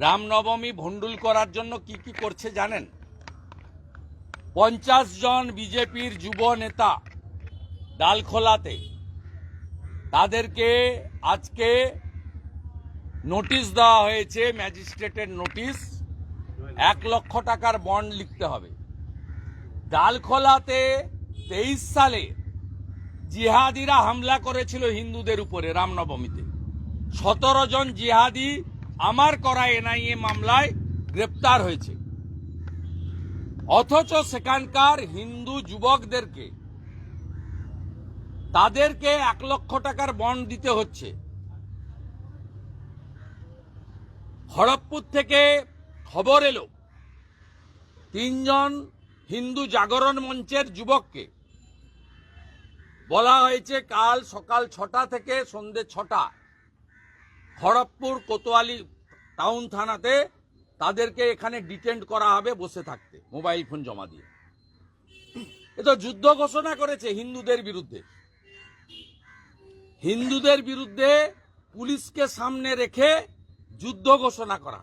রামনবমী ভণ্ডুল করার জন্য কি কি করছে জানেন? 50 জন বিজেপির যুব নেতা ডালখোলাতে, তাদেরকে আজকে নোটিশ দেওয়া হয়েছে, ম্যাজিস্ট্রেটের নোটিশ। 1 লক্ষ টাকার বন্ড লিখতে হবে। ডালখোলাতে 23 সালে জিহাদিরা হামলা করেছিল হিন্দুদের উপরে রামনবমীতে। 17 জন জিহাদি আমার করা এনআইএ মামলায় গ্রেপ্তার হয়েছে। অথচ সেখানকার হিন্দু যুবকদেরকে তাদেরকে 1 লক্ষ টাকার বন্ড দিতে হচ্ছে। খড়গপুর থেকে খবর এলো 3 জন হিন্দু জাগরণ মঞ্চের যুবককে বলা হয়েছে কাল সকাল 6টা থেকে সন্ধ্যে 6টা খড়গপুর কোতোয়ালি টাউন থানাতে তাদেরকে এখানে ডিটেন্ড করা হবে বসে থাকতে, মোবাইল ফোন জমা দিয়ে। এ তো যুদ্ধ ঘোষণা করেছে হিন্দুদের বিরুদ্ধে। হিন্দুদের বিরুদ্ধে পুলিশকে সামনে রেখে যুদ্ধ ঘোষণা করা।